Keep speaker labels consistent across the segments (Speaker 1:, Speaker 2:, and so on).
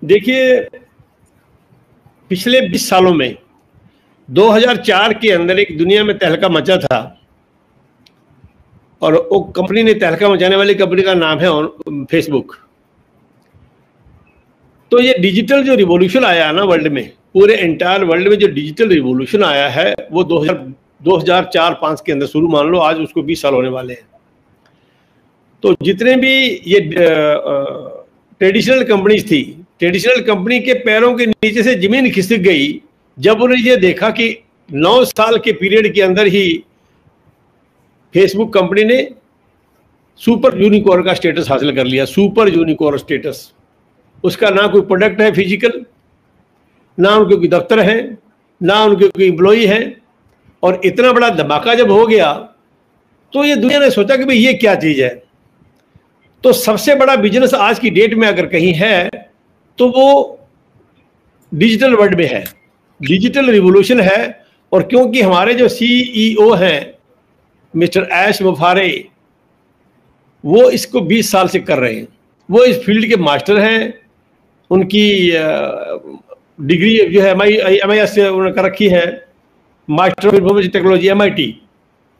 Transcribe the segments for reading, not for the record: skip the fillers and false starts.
Speaker 1: देखिए, पिछले 20 सालों में 2004 के अंदर एक दुनिया में तहलका मचा था, और वो कंपनी ने तहलका मचाने वाली कंपनी का नाम है फेसबुक। तो ये डिजिटल जो रिवॉल्यूशन आया ना वर्ल्ड में, पूरे एंटायर वर्ल्ड में जो डिजिटल रिवॉल्यूशन आया है वो 2004-05 के अंदर शुरू मान लो, आज उसको 20 साल होने वाले हैं। तो जितने भी ये ट्रेडिशनल कंपनीज थी, ट्रेडिशनल कंपनी के पैरों के नीचे से जमीन खिसक गई जब उन्हें ये देखा कि 9 साल के पीरियड के अंदर ही फेसबुक कंपनी ने सुपर यूनिकॉर्न का स्टेटस हासिल कर लिया। सुपर यूनिकॉर्न स्टेटस, उसका ना कोई प्रोडक्ट है फिजिकल, ना उनके कोई दफ्तर है, ना उनके कोई एम्प्लॉई है। और इतना बड़ा धमाका जब हो गया तो ये दुनिया ने सोचा कि भाई ये क्या चीज़ है। तो सबसे बड़ा बिजनेस आज की डेट में अगर कहीं है तो वो डिजिटल वर्ल्ड में है, डिजिटल रिवॉल्यूशन है। और क्योंकि हमारे जो CEO हैं मिस्टर ऐश मुफारे, वो इसको 20 साल से कर रहे हैं, वो इस फील्ड के मास्टर हैं। उनकी डिग्री जो है MIS से उन्होंने कर रखी है, master of information technology MIT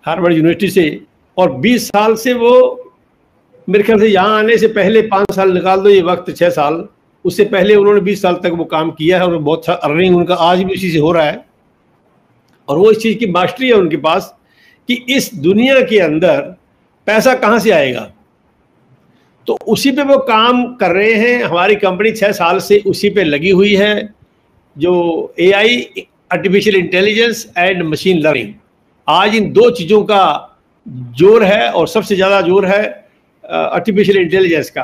Speaker 1: Harvard university से। और 20 साल से वो, मेरे ख्याल से यहाँ आने से पहले 5 साल निकाल दो, ये वक्त 6 साल, उससे पहले उन्होंने 20 साल तक वो काम किया है और बहुत सा अर्निंग उनका आज भी उसी से हो रहा है। और वो इस चीज़ की मास्टरी है उनके पास कि इस दुनिया के अंदर पैसा कहाँ से आएगा, तो उसी पे वो काम कर रहे हैं। हमारी कंपनी 6 साल से उसी पे लगी हुई है, जो AI, artificial intelligence and machine learning. आज इन 2 चीज़ों का जोर है और सबसे ज़्यादा जोर है आर्टिफिशियल इंटेलिजेंस का।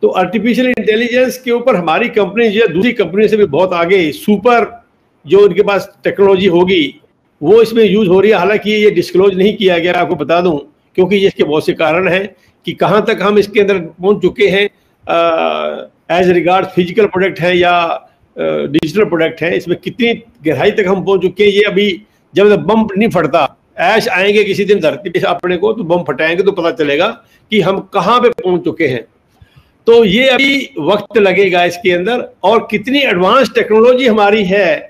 Speaker 1: तो आर्टिफिशियल इंटेलिजेंस के ऊपर हमारी कंपनी जो है दूसरी कंपनी से भी बहुत आगे, सुपर जो उनके पास टेक्नोलॉजी होगी वो इसमें यूज हो रही है। हालांकि ये डिस्क्लोज नहीं किया गया, आपको बता दूं, क्योंकि इसके बहुत से कारण हैं कि कहाँ तक हम इसके अंदर पहुँच चुके हैं एज रिगार्ड फिजिकल प्रोडक्ट है या डिजिटल प्रोडक्ट है, इसमें कितनी गहराई तक हम पहुँच चुके हैं। ये अभी जब तक बम नहीं फटता, ऐश आएंगे किसी दिन धरती पे अपने को, तो बम फटाएंगे तो पता चलेगा कि हम कहाँ पे पहुँच चुके हैं। तो ये अभी वक्त लगेगा इसके अंदर, और कितनी एडवांस टेक्नोलॉजी हमारी है।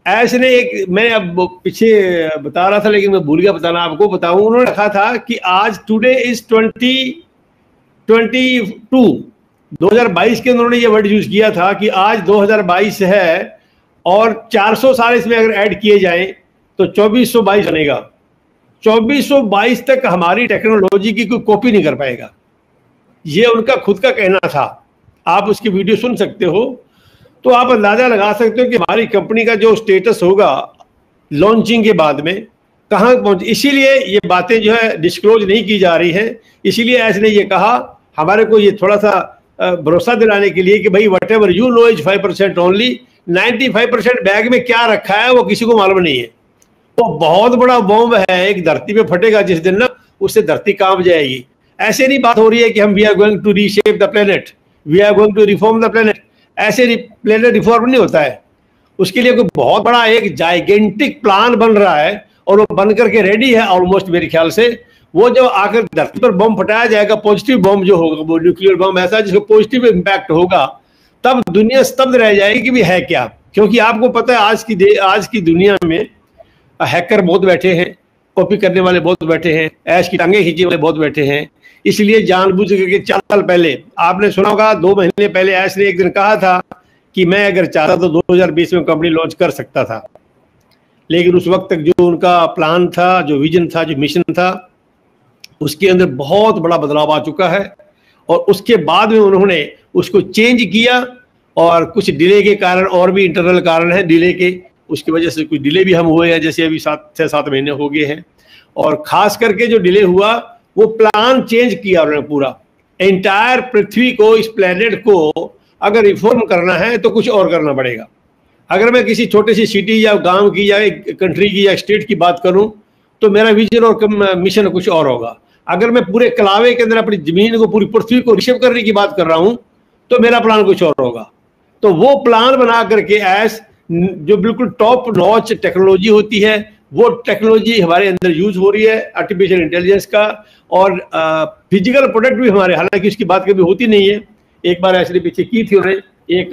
Speaker 1: ऐसे ने एक, मैं अब पीछे बता रहा था लेकिन मैं भूल गया बताना, आपको बताऊं। उन्होंने रखा था कि आज टुडे इज 2022 के उन्होंने ये वर्ड यूज किया था कि आज 2022 है और 400 साल इसमें अगर ऐड किए जाएं तो 2422 बनेगा। 2422 तक हमारी टेक्नोलॉजी की कोई कॉपी नहीं कर पाएगा, ये उनका खुद का कहना था। आप उसकी वीडियो सुन सकते हो तो आप अंदाजा लगा सकते हो कि हमारी कंपनी का जो स्टेटस होगा लॉन्चिंग के बाद में कहाँ पहुंच। इसीलिए ये बातें जो है डिस्क्लोज नहीं की जा रही हैं। इसीलिए ऐसे ने ये कहा हमारे को, ये थोड़ा सा भरोसा दिलाने के लिए कि भाई what ever you know is 5% only, 95% bag में क्या रखा है वो किसी को मालूम नहीं है। तो बहुत बड़ा बॉम्ब है, एक धरती पे फटेगा जिस दिन ना, उससे धरती कांप जाएगी। ऐसे नहीं बात हो रही है कि हम we are going to reshape the planet, we are going to reform the planet. ऐसे प्लेनेट रिफॉर्म नहीं होता है, उसके लिए कोई बहुत बड़ा एक जाइगेंटिक प्लान बन रहा है और वो बन करके रेडी है ऑलमोस्ट। मेरे ख्याल से वो जब आकर धरती पर बम फटाया जाएगा, पॉजिटिव बम जो होगा, वो न्यूक्लियर बम ऐसा जिसको पॉजिटिव इम्पैक्ट होगा, तब दुनिया स्तब्ध रह जाएगी कि भी है क्या। क्योंकि आपको पता है आज की दुनिया में हैकर बहुत बैठे हैं, कॉपी करने वाले बहुत बैठे हैं, ऐश की टांगे खींचने वाले बहुत बैठे हैं। इसलिए जानबूझ करके 4 साल पहले, आपने सुना होगा 2 महीने पहले ऐश ने एक दिन कहा था कि मैं अगर चाहता तो 2020 में कंपनी लॉन्च कर सकता था। लेकिन उस वक्त तक जो उनका प्लान था, जो विजन था, जो मिशन था, उसके अंदर बहुत बड़ा बदलाव आ चुका है। और उसके बाद में उन्होंने उसको चेंज किया और कुछ डिले के कारण, और भी इंटरनल कारण है डिले के, उसकी वजह से कुछ डिले भी हम हुए हैं, जैसे अभी 6-7 महीने हो गए हैं। और खास करके जो डिले हुआ वो प्लान चेंज किया उन्होंने पूरा। एंटायर पृथ्वी को, इस प्लेनेट को अगर रिफॉर्म करना है तो कुछ और करना पड़ेगा। अगर मैं किसी छोटी सी सिटी या गांव की या कंट्री की या स्टेट की बात करूं तो मेरा विजन और मिशन कुछ और होगा। अगर मैं पूरे कलावे के अंदर अपनी जमीन को, पूरी पृथ्वी को रिशेप करने की बात कर रहा हूं तो मेरा प्लान कुछ और होगा। तो वो प्लान बना करके ऐस जो बिल्कुल टॉप नॉच टेक्नोलॉजी होती है, वो टेक्नोलॉजी हमारे अंदर यूज हो रही है आर्टिफिशियल इंटेलिजेंस का। और फिजिकल प्रोडक्ट भी हमारे, हालांकि उसकी बात कभी होती नहीं है, एक बार ऐसे पीछे की थी उन्होंने एक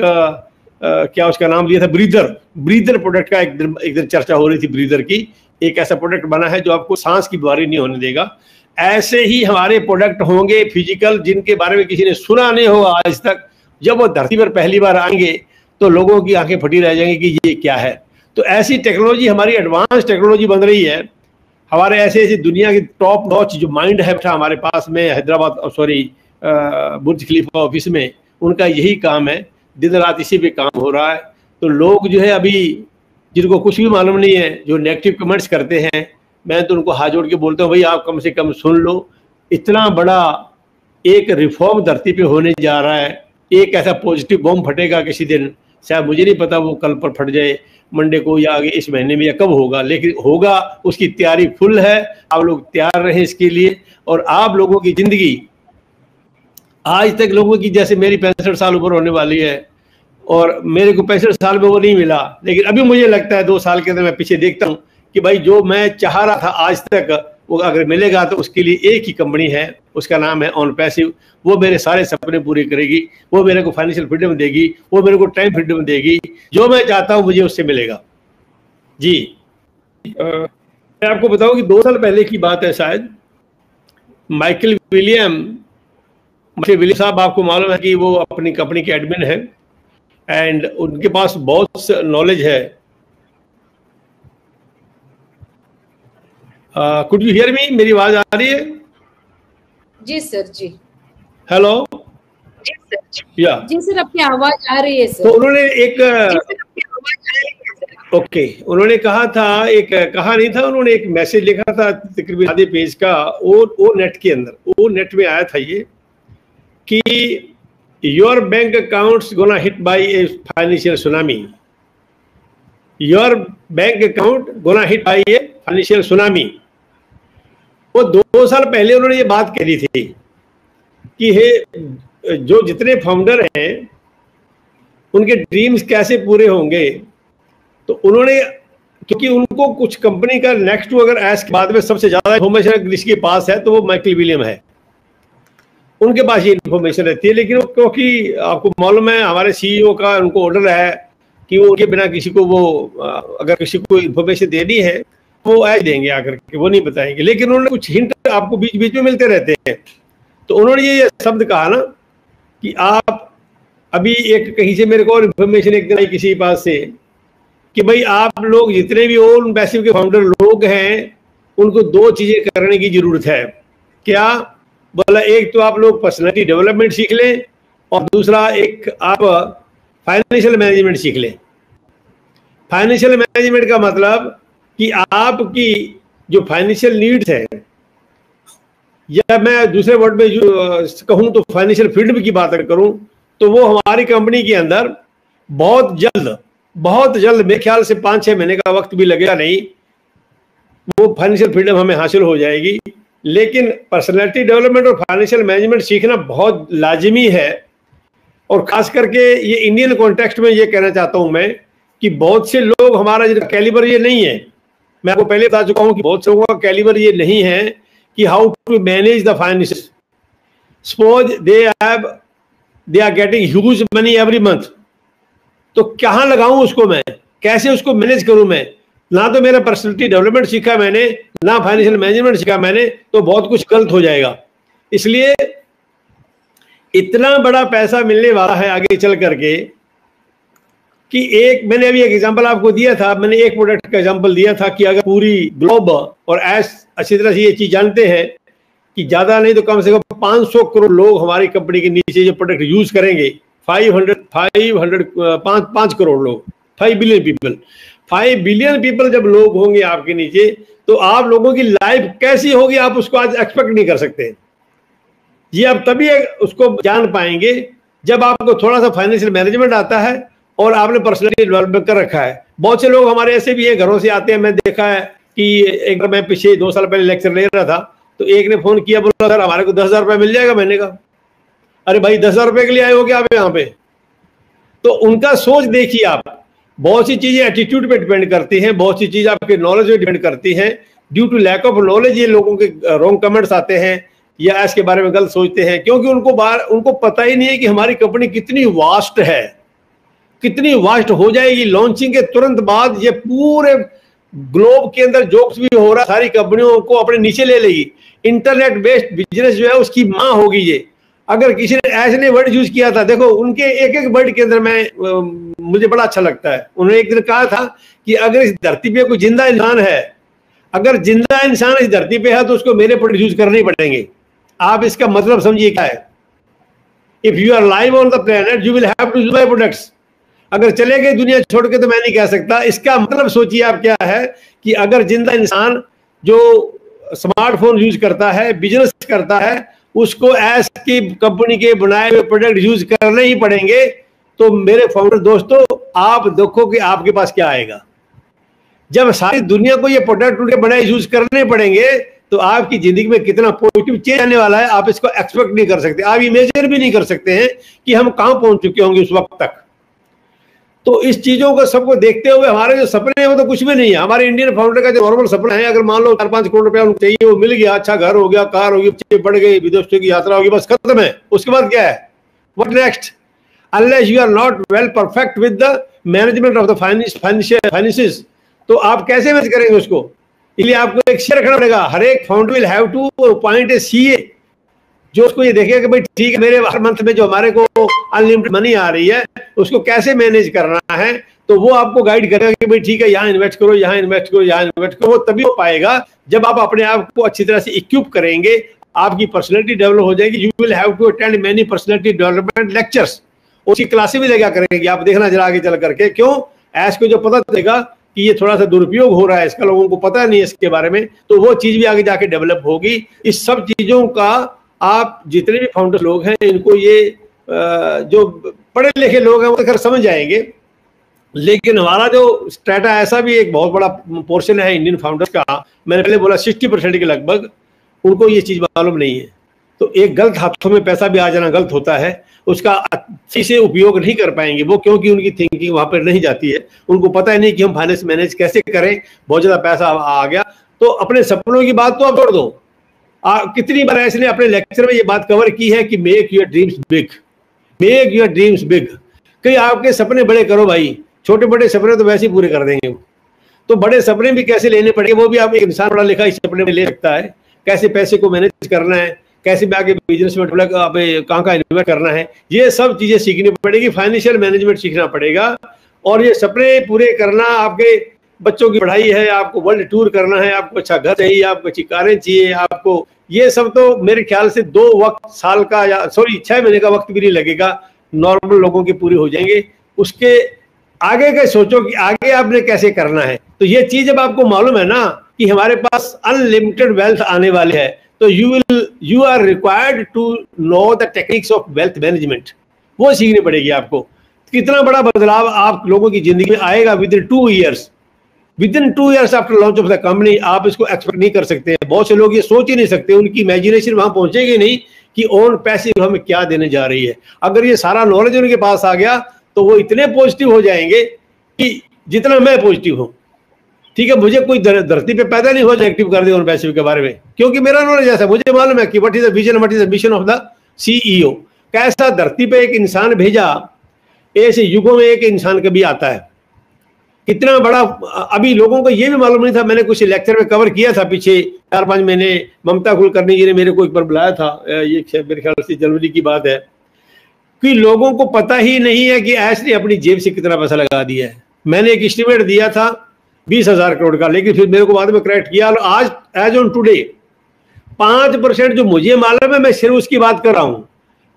Speaker 1: क्या उसका नाम दिया था, ब्रीदर प्रोडक्ट का एक दिन चर्चा हो रही थी। ब्रीदर की एक ऐसा प्रोडक्ट बना है जो आपको सांस की बीमारी नहीं होने देगा। ऐसे ही हमारे प्रोडक्ट होंगे फिजिकल, जिनके बारे में किसी ने सुना नहीं होगा आज तक। जब वो धरती पर पहली बार आएंगे तो लोगों की आंखें फटी रह जाएंगी कि ये क्या है। तो ऐसी टेक्नोलॉजी, हमारी एडवांस टेक्नोलॉजी बन रही है। हमारे ऐसे ऐसी दुनिया की टॉप नॉच जो माइंड है बैठा हमारे पास में हैदराबाद, बुर्ज खलीफा ऑफिस में, उनका यही काम है, दिन रात इसी पे काम हो रहा है। तो लोग जो है अभी, जिनको कुछ भी मालूम नहीं है, जो नेगेटिव कमेंट्स करते हैं, मैं तो उनको हाथ जोड़ के बोलता हूँ, भाई आप कम से कम सुन लो, इतना बड़ा एक रिफॉर्म धरती पे होने जा रहा है। एक ऐसा पॉजिटिव बॉम्ब फटेगा किसी दिन, शायद मुझे नहीं पता वो कल पर फट जाए, मंडे को या आगे इस महीने में या कब होगा, लेकिन होगा। उसकी तैयारी फुल है, आप लोग तैयार रहें इसके लिए। और आप लोगों की जिंदगी, आज तक लोगों की, जैसे मेरी 65 साल उम्र होने वाली है और मेरे को 65 साल में वो नहीं मिला, लेकिन अभी मुझे लगता है 2 साल के अंदर मैं पीछे देखता हूँ कि भाई जो मैं चाह रहा था आज तक, वो अगर मिलेगा तो उसके लिए एक ही कंपनी है, उसका नाम है ऑन पैसिव। वो मेरे सारे सपने पूरे करेगी, वो मेरे को फाइनेंशियल फ्रीडम देगी, वो मेरे को टाइम फ्रीडम देगी। जो मैं चाहता हूँ मुझे उससे मिलेगा। जी मैं आपको बताऊं कि 2 साल पहले की बात है शायद, माइकल विलियम साहब, आपको मालूम है कि वो अपनी कंपनी के एडमिन है एंड उनके पास बहुत नॉलेज है। Could you hear me? मेरी आवाज आ रही है?
Speaker 2: जी सर। जी
Speaker 1: हेलो।
Speaker 2: जी सर।
Speaker 1: या
Speaker 2: जी सर, आपकी आवाज आ रही है सर।
Speaker 1: तो उन्होंने एक ओके उन्होंने कहा था, एक कहा नहीं था, उन्होंने एक मैसेज लिखा था तकरीबन आधे पेज का, वो नेट के अंदर, वो नेट में आया था ये कि your bank accounts gonna hit by a financial tsunami. Your bank account gonna hit by a financial tsunami. वो 2 साल पहले उन्होंने ये बात कही थी कि हे, जो जितने फाउंडर हैं उनके ड्रीम्स कैसे पूरे होंगे। तो उन्होंने, क्योंकि उनको कुछ कंपनी का नेक्स्ट अगर एस के बाद में सबसे ज्यादा इन्फॉर्मेशन जिसके पास है तो वो माइकल विलियम है, उनके पास ये इन्फॉर्मेशन रहती है। लेकिन क्योंकि आपको मालूम है हमारे सीईओ का उनको ऑर्डर है कि वो उनके बिना किसी को, वो अगर किसी को इन्फॉर्मेशन देनी है वो ऐड देंगे आकर के, वो नहीं बताएंगे। लेकिन उन्होंने कुछ हिंट आपको बीच बीच में मिलते रहते हैं। तो उन्होंने ये शब्द कहा ना कि आप अभी, एक कहीं से मेरे को और इन्फॉर्मेशन एक दिन आई किसी पास से कि भाई आप लोग जितने भी ओन पैसिव के फाउंडर लोग हैं उनको 2 चीजें करने की जरूरत है। क्या बोला? एक तो आप लोग पर्सनालिटी डेवलपमेंट सीख लें और दूसरा एक आप फाइनेंशियल मैनेजमेंट सीख लें। फाइनेंशियल मैनेजमेंट का मतलब कि आपकी जो फाइनेंशियल नीड्स है, या मैं दूसरे वर्ड में जो कहूं तो फाइनेंशियल फ्रीडम की बात करूं, तो वो हमारी कंपनी के अंदर बहुत जल्द मेरे ख्याल से 5-6 महीने का वक्त भी लगेगा नहीं, वो फाइनेंशियल फ्रीडम हमें हासिल हो जाएगी। लेकिन पर्सनालिटी डेवलपमेंट और फाइनेंशियल मैनेजमेंट सीखना बहुत लाजिमी है। और खास करके ये इंडियन कॉन्टेक्स्ट में ये कहना चाहता हूं मैं कि बहुत से लोग, हमारा जिनका कैलिबर ये नहीं है, मैं आपको पहले बता चुका हूं कि बहुत से लोगों का कैलिबर ये नहीं है कि how to manage the finance. Suppose they are getting huge money every month, तो कहां लगाऊं उसको, मैं कैसे उसको मैनेज करूं? मैं ना तो मेरा पर्सनालिटी डेवलपमेंट सीखा मैंने, ना फाइनेंशियल मैनेजमेंट सीखा मैंने, तो बहुत कुछ गलत हो जाएगा। इसलिए इतना बड़ा पैसा मिलने वाला है आगे चल करके कि एक, मैंने अभी एक एग्जांपल आपको दिया था, मैंने एक प्रोडक्ट का एग्जांपल दिया था कि अगर पूरी ग्लोब और अच्छी तरह से ये चीज जानते हैं कि ज्यादा नहीं तो कम से कम 500 करोड़ लोग हमारी कंपनी के नीचे जो प्रोडक्ट यूज करेंगे, 5 करोड़ लोग, 5 बिलियन पीपल, 5 बिलियन पीपल जब लोग होंगे आपके नीचे, तो आप लोगों की लाइफ कैसी होगी आप उसको आज एक्सपेक्ट नहीं कर सकते। ये आप तभी उसको जान पाएंगे जब आपको थोड़ा सा फाइनेंशियल मैनेजमेंट आता है और आपने पर्सनैलिटी डेवलपमेंट कर रखा है। बहुत से लोग हमारे ऐसे भी हैं, घरों से आते हैं, मैं देखा है कि एक बार मैं पीछे 2 साल पहले लेक्चर ले रहा था, तो एक ने फोन किया, बोला सर हमारे को 10,000 रुपये मिल जाएगा महीने का। अरे भाई 10,000 रुपये के लिए आए हो क्या आप यहाँ पे? तो उनका सोच देखिए आप। बहुत सी चीजें एटीट्यूड पे डिपेंड करती हैं, बहुत सी चीजें आपके नॉलेज पे डिपेंड करती हैं। Due to lack of knowledge ये लोगों के रॉन्ग कमेंट्स आते हैं या इसके बारे में गलत सोचते हैं, क्योंकि उनको पता ही नहीं है कि हमारी कंपनी कितनी वास्ट है। कितनी वास्ट हो जाएगी। लॉन्चिंग के तुरंत बाद ये पूरे ग्लोब के अंदर जोक्स भी हो रहा, सारी कंपनियों को अपने नीचे ले लेगी। इंटरनेट बेस्ड बिजनेस जो है उसकी माँ होगी ये। अगर किसी ने ऐसे वर्ड यूज किया था, देखो उनके एक एक वर्ड के अंदर मुझे बड़ा अच्छा लगता है। उन्होंने एक दिन कहा था कि अगर इस धरती पे कोई जिंदा इंसान है, अगर जिंदा इंसान इस धरती पे है तो उसको मेरे प्रोडक्ट यूज करने ही पड़ेंगे। आप इसका मतलब समझिए क्या है। If you are live on the planet you will have to use my products. अगर चले गए दुनिया छोड़ के तो मैं नहीं कह सकता। इसका मतलब सोचिए आप क्या है कि अगर जिंदा इंसान जो स्मार्टफोन यूज करता है, बिजनेस करता है, उसको एस की कंपनी के बनाए हुए प्रोडक्ट यूज करने ही पड़ेंगे। तो मेरे फाउंडर दोस्तों, आप देखो कि आपके पास क्या आएगा। जब सारी दुनिया को ये प्रोडक्ट उनके बनाए यूज करने पड़ेंगे तो आपकी जिंदगी में कितना पॉजिटिव चेंज आने वाला है, आप इसको एक्सपेक्ट नहीं कर सकते। आप इमेजिन भी नहीं कर सकते हैं कि हम कहां पहुंच चुके होंगे उस वक्त तक। तो इस चीजों को सबको देखते हुए हमारे जो सपने हैं वो तो कुछ भी नहीं है। हमारे इंडियन फाउंडर का जो नॉर्मल सपना है, अगर मान लो 4-5 करोड़ रुपया उनको चाहिए, वो मिल गया, अच्छा घर हो गया, कार होगी, बच्चे बढ़ गए, विदेशों की यात्रा होगी, बस खत्म है। उसके बाद क्या है? What next? Unless you are not well perfect with the management of the finances, तो आप कैसे मैनेज करेंगे उसको? इसलिए आपको एक शेयर रखना पड़ेगा। हर एक founder will have to appoint a CA जो उसको ये देखेगा कि भाई ठीक है, मेरे हर मंथ में जो हमारे को अनलिमिटेड मनी आ रही है उसको कैसे मैनेज करना है। तो वो आपको गाइड करेगा कि भाई ठीक है, यहाँ इन्वेस्ट करो, यहाँ इन्वेस्ट करो, यहाँ इन्वेस्ट करो। वो तभी हो पाएगा जब आप अपने आप को अच्छी तरह से इक्विप करेंगे, आपकी पर्सनैलिटी डेवलप हो जाएगी। You will have to attend many personality development lectures. उसकी क्लासेस भी लगा करेंगे, आप देखना जरा आगे चल करके। क्यों? ऐस को जो पता चलेगा कि ये थोड़ा सा दुरुपयोग हो रहा है, इसका लोगों को पता नहीं है इसके बारे में, तो वो चीज भी आगे जाके डेवलप होगी। इस सब चीजों का आप जितने भी फाउंडर लोग हैं इनको ये जो पढ़े लिखे लोग हैं वो तो खैर समझ जाएंगे, लेकिन हमारा जो स्ट्रेटा ऐसा भी एक बहुत बड़ा पोर्शन है इंडियन फाउंडर्स का, मैंने पहले बोला 60% के लगभग, उनको ये चीज मालूम नहीं है। तो एक गलत हाथों में पैसा भी आ जाना गलत होता है, उसका अच्छे से उपयोग नहीं कर पाएंगे वो, क्योंकि उनकी थिंकिंग वहां पर नहीं जाती है। उनको पता ही नहीं कि हम फाइनेंस मैनेज कैसे करें, बहुत ज्यादा पैसा आ गया। तो अपने सपनों की बात तो आप छोड़ दो। कितनी बार ऐसे ने अपने लेक्चर में ये बात कवर की है कि make your dreams big, make your dreams big. कहीं आपके सपने बड़े करो भाई, छोटे बड़े सपने तो वैसे ही पूरे कर देंगे। तो बड़े सपने भी कैसे लेने पड़ेंगे वो भी आप एक इंसान पढ़ा लिखा इस सपने में ले सकता है। कैसे पैसे को मैनेज करना है, कैसे भी आगे बिजनेस में कहाँ इन्वेस्ट करना है, ये सब चीजें सीखनी पड़ेगी। फाइनेंशियल मैनेजमेंट सीखना पड़ेगा। और ये सपने पूरे करना, आपके बच्चों की पढ़ाई है, आपको वर्ल्ड टूर करना है, आपको अच्छा घर चाहिए, आपको अच्छी कारें चाहिए, आपको ये सब तो मेरे ख्याल से 2 वक्त साल का या 6 महीने का वक्त भी नहीं लगेगा, नॉर्मल लोगों के पूरे हो जाएंगे। उसके आगे का सोचो कि आगे आपने कैसे करना है। तो ये चीज जब आपको मालूम है ना कि हमारे पास अनलिमिटेड वेल्थ आने वाले है, तो you are required to know the techniques of wealth management. वो सीखनी पड़ेगी आपको। कितना बड़ा बदलाव आप लोगों की जिंदगी में आएगा with in 2 years, with in 2 years after launch of the company, आप इसको एक्सपेक्ट नहीं कर सकते हैं। बहुत से लोग ये सोच ही नहीं सकते, उनकी इमेजिनेशन वहां पहुंचेगी नहीं कि ओन पैसिव हमें क्या देने जा रही है। अगर ये सारा नॉलेज उनके पास आ गया तो वो इतने पॉजिटिव हो जाएंगे कि जितना मैं पॉजिटिव हूं। ठीक है, मुझे कोई धरती पे पैदा नहीं हो जाए एक्टिव कर दे उन पैसिव के बारे में, क्योंकि मेरा नॉलेज ऐसा, मुझे मालूम है कि what is the vision, what is the mission of the CEO. कैसा धरती पे एक इंसान भेजा, ऐसे युगों में एक इंसान कभी आता है, कितना बड़ा। अभी लोगों को ये भी मालूम नहीं था, मैंने कुछ लेक्चर में कवर किया था पीछे 4-5 महीने, ममता कुलकर्णी जी ने मेरे को एक बार बुलाया था, ये मेरे ख्याल से जनवरी की बात है, कि लोगों को पता ही नहीं है कि ऐश ने अपनी जेब से कितना पैसा लगा दिया है। मैंने एक एस्टिमेट दिया था 20,000 करोड़ का, लेकिन फिर मेरे को बाद में करेक्ट किया। और आज एज ऑन टुडे 5% जो मुझे मालूम है, मैं सिर्फ उसकी बात कर रहा हूं,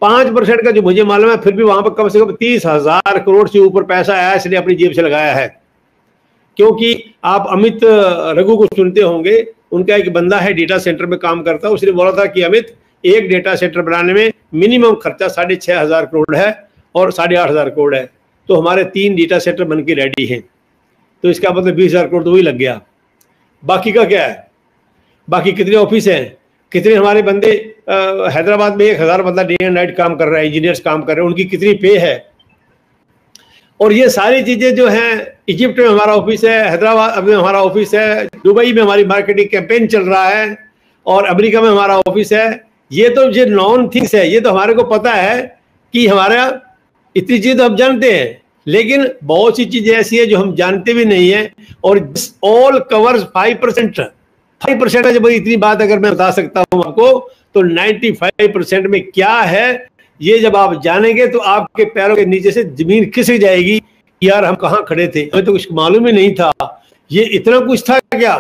Speaker 1: 5% का जो मुझे मालूम है, फिर भी वहां पर कम से कम 30,000 करोड़ से ऊपर पैसा ऐश ने अपनी जेब से लगाया है। क्योंकि आप अमित रघु को सुनते होंगे, उनका एक बंदा है डेटा सेंटर में काम करता है, उसने बोला था कि अमित, एक डेटा सेंटर बनाने में मिनिमम खर्चा 6,500 करोड़ है और 8,500 करोड़ है, तो हमारे 3 डेटा सेंटर बन के रेडी हैं। तो इसका मतलब 20,000 करोड़ तो वही लग गया। बाकी का क्या है? बाकी कितने ऑफिस हैं, कितने हमारे बंदे हैदराबाद में 1,000 बंदा डे एंड नाइट काम कर रहा है, इंजीनियर्स काम कर रहे हैं, उनकी कितनी पे है। और ये सारी चीजें जो हैं, इजिप्ट में हमारा ऑफिस है, हैदराबाद में हमारा ऑफिस है, दुबई में हमारी मार्केटिंग कैंपेन चल रहा है, और अमेरिका में हमारा ऑफिस है। ये तो जो नॉन थिंग्स है, ये तो हमारे को पता है कि हमारा इतनी चीज तो हम जानते हैं, लेकिन बहुत सी चीजें ऐसी है जो हम जानते भी नहीं है, और ऑल कवर्स 5%। 5% जब इतनी बात अगर मैं बता सकता हूं आपको, तो 95% में क्या है ये जब आप जानेंगे तो आपके पैरों के नीचे से जमीन खिसक जाएगी। यार हम कहाँ खड़े थे, हमें तो कुछ मालूम ही नहीं था, ये इतना कुछ था क्या।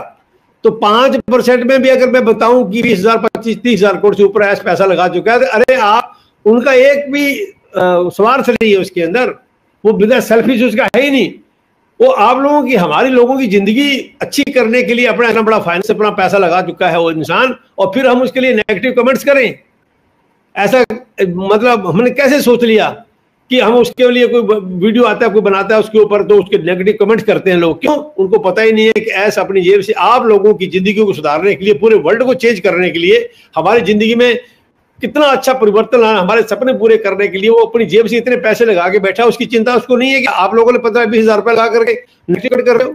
Speaker 1: तो 5% में भी अगर मैं बताऊं कि 20,000 25-30,000 करोड़ से ऊपर ऐसा पैसा लगा चुका है, तो अरे आप उनका एक भी स्वार्थ नहीं है उसके अंदर, वो बिना सेल्फिश उसका है ही नहीं। वो आप लोगों की, हमारी लोगों की जिंदगी अच्छी करने के लिए अपना इतना बड़ा फाइनेंस, अपना पैसा लगा चुका है वो इंसान, और फिर हम उसके लिए नेगेटिव कमेंट्स करें। ऐसा मतलब हमने कैसे सोच लिया कि हम उसके लिए, कोई वीडियो आता है कोई बनाता है उसके ऊपर, तो उसके नेगेटिव कमेंट्स करते हैं लोग। क्यों? उनको पता ही नहीं है कि ऐसा अपनी जेब से आप लोगों की जिंदगी को सुधारने के लिए, पूरे वर्ल्ड को चेंज करने के लिए, हमारी जिंदगी में कितना अच्छा परिवर्तन लाना, हमारे सपने पूरे करने के लिए वो अपनी जेब से इतने पैसे लगा के बैठा, उसकी चिंता उसको नहीं है कि आप लोगों ने 15-20 हजार रुपए लगा करके नेगेटिव कर रहे हो।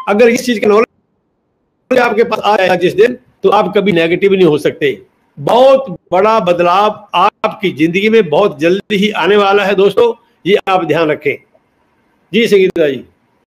Speaker 1: अगर इस चीज का नॉलेज आपके पास आ जाएगा जिस दिन, तो आप कभी नेगेटिव नहीं हो सकते। बहुत बड़ा बदलाव आपकी जिंदगी में बहुत जल्दी ही आने वाला है दोस्तों, ये आप ध्यान रखें। जी संगीता जी।